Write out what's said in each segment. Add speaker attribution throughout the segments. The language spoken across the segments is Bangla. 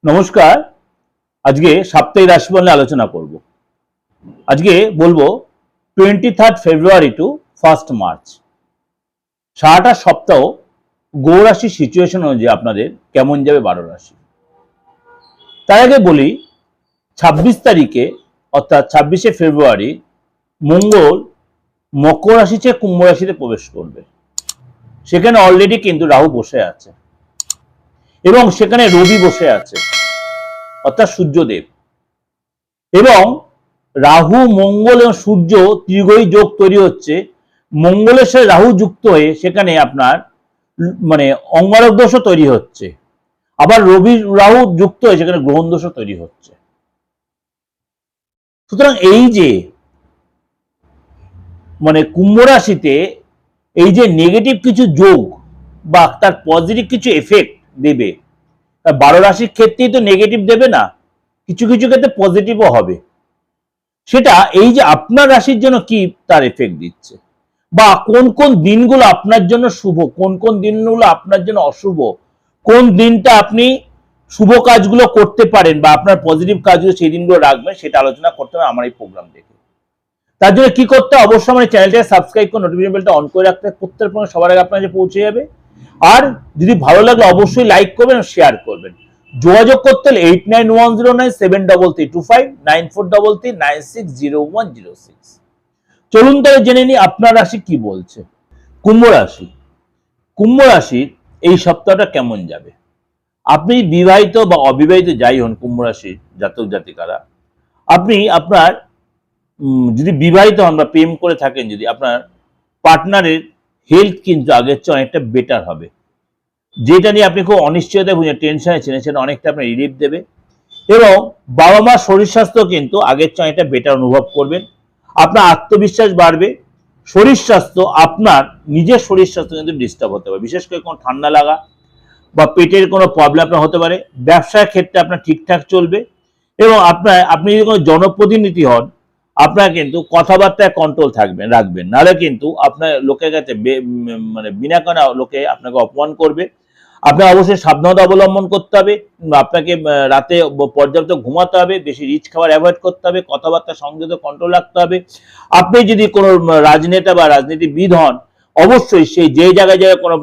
Speaker 1: নমস্কার। আজকে সাপ্তাহিক রাশিফল নিয়ে আলোচনা করব। আজকে বলবো 23 ফেব্রুয়ারি টু 1 মার্চ সারাটা সপ্তাহ গ্রহ রাশির সিচুয়েশন অনুযায়ী আপনাদের কেমন যাবে 12 রাশি। তার আগে বলি 26 তারিখে অর্থাৎ 26শে ফেব্রুয়ারি মঙ্গল মকর রাশি থেকে কুম্ভ রাশিতে প্রবেশ করবে। সেখানে অলরেডি কিন্তু রাহু বসে আছে এবং সেখানে রবি বসে আছে অর্থাৎ সূর্যদেব, এবং রাহু মঙ্গল এবং সূর্য ত্রিগ্রহী যোগ তৈরি হচ্ছে। মঙ্গলের সাথে রাহু যুক্ত হয়ে সেখানে আপনার অঙ্গারক দোষও তৈরি হচ্ছে, আবার রবি রাহু যুক্ত হয়ে সেখানে গ্রহণ দোষও তৈরি হচ্ছে। সুতরাং এই যে কুম্ভ রাশিতে এই যে নেগেটিভ কিছু যোগ বা তার পজিটিভ কিছু এফেক্ট দেবে, 12 রাশির ক্ষেত্রেই তো নেগেটিভ দেবে না, কিছু কিছু ক্ষেত্রে পজিটিভও হবে। সেটা এই যে আপনার রাশির জন্য কি তার এফেক্ট দিচ্ছে, বা কোন কোন দিনগুলো আপনার জন্য শুভ, কোন কোন দিনগুলো আপনার জন্য অশুভ, কোন দিনটা আপনি শুভ কাজগুলো করতে পারেন বা আপনার পজিটিভ কাজগুলো সেই দিনগুলো রাখবেন, সেটা আলোচনা করতে হবে আমার এই প্রোগ্রাম দেখে। তার জন্য কি করতে হবে, অবশ্যই আমার চ্যানেলটাকে সাবস্ক্রাইব করে নোটিফিকেশন বেলটা অন করে রাখতে, প্রত্যেক সবার আগে আপনার কাছে পৌঁছে যাবে। আর যদি ভালো লাগলে অবশ্যই লাইক করবেন ও শেয়ার করবেন। যোগাযোগ করতে হলে 8910973325 9433960106। চলুন তাহলে জেনে নিই আপনার রাশি কি বলছে। কুম্ভ রাশি। কুম্ভ রাশির এই সপ্তাহটা কেমন যাবে? আপনি বিবাহিত বা অবিবাহিত যাই হন, কুম্ভ রাশির জাতক জাতিকারা, আপনি আপনার যদি বিবাহিত হন বা প্রেম করে থাকেন, যদি আপনার পার্টনারের হেলথ কিন্তু আগের চেয়ে অনেকটা বেটার হবে। যেটা নিয়ে আপনি খুব অনিশ্চয়তা বুঝে টেনশনে ছিলেন, সেটা অনেকটা আপনার রিলিফ দেবে। এবং বাবা মার শরীর স্বাস্থ্য কিন্তু আগের চেয়ে অনেকটা বেটার অনুভব করবেন। আপনার আত্মবিশ্বাস বাড়বে। শরীর স্বাস্থ্য, আপনার নিজের শরীর স্বাস্থ্য কিন্তু ডিস্টার্ব হতে পারে, বিশেষ করে কোনো ঠান্ডা লাগা বা পেটের কোনো প্রবলেম আপনার হতে পারে। ব্যবসার ক্ষেত্রে আপনার ঠিকঠাক চলবে। এবং আপনি যদি কোনো জনপ্রতিনিধি হন, আপনার কিন্তু কথাবার্তায় কন্ট্রোল রাখবেন, নাহলে কিন্তু আপনার লোকের কাছে বিনা কারণে লোকে আপনাকে অপমান করবে। আপনার অবশ্যই সাবধানতা অবলম্বন করতে হবে। আপনাকে রাতে পর্যাপ্ত ঘুমাতে হবে, বেশি রিচ খাবার অ্যাভয়েড করতে হবে, কথাবার্তা সংযত কন্ট্রোল রাখতে হবে। আপনি যদি কোনো রাজনেতা বা রাজনীতিবিদ হন, অবশ্যই যে জায়গায় কোনো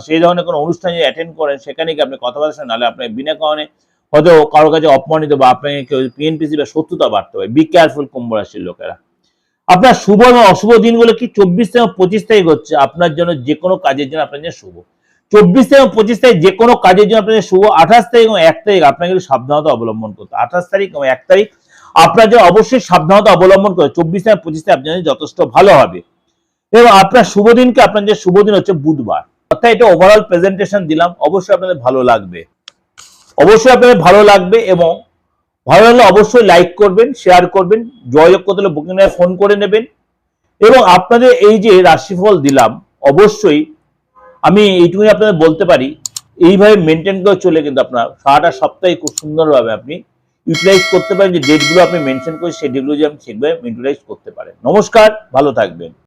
Speaker 1: সেই ধরনের কোনো অনুষ্ঠান যদি অ্যাটেন্ড করেন, সেখানে কি আপনি কথাবার্তা, নাহলে আপনার বিনা কারণে হয়তো কারোর কাছে অপমানিত বা আপনাকে কেউ পিএনপিসি বা শত্রুতা বাড়তে পারে। বি কেয়ারফুল কুম্ভ রাশির লোকেরা। আপনার শুভ এবং অশুভ দিনগুলো কি? 24 থেকে 25 তারিখ হচ্ছে আপনার জন্য যে কোনো কাজের জন্য আপনার জন্য শুভ। 24 থেকে 25 তারিখ যে কোনো কাজের জন্য আপনাদের শুভ। 28 তারিখ এবং 1 তারিখ আপনাকে সাবধানতা অবলম্বন করতে। 28 তারিখ এবং 1 তারিখ আপনার জন্য অবশ্যই সাবধানতা অবলম্বন করে। 24 থেকে 25 তারিখ আপনার জন্য যথেষ্ট ভালো হবে। এবং আপনার শুভ দিনকে, আপনার যে শুভ দিন হচ্ছে বুধবার। অর্থাৎ এটা ওভারঅল প্রেজেন্টেশন দিলাম, অবশ্যই আপনাদের ভালো লাগবে। অবশ্যই আপনাদের ভালো লাগবে, এবং ভালো লাগলে অবশ্যই লাইক করবেন, শেয়ার করবেন। যোগাযোগ করতে হলে বুকিং এ ফোন করে নেবেন। এবং আপনাদের এই যে রাশিফল দিলাম, অবশ্যই আমি এইটুকুই আপনাদের বলতে পারি, এইভাবে মেনটেন করে চলে কিন্তু আপনার সারাটা সপ্তাহে খুব সুন্দরভাবে আপনি ইউটিলাইজ করতে পারেন। যে ডেটগুলো আপনি মেনশন করে সেই ডেটগুলো যে আপনি ঠিকভাবে ইউটিলাইজ করতে পারেন। নমস্কার, ভালো থাকবেন।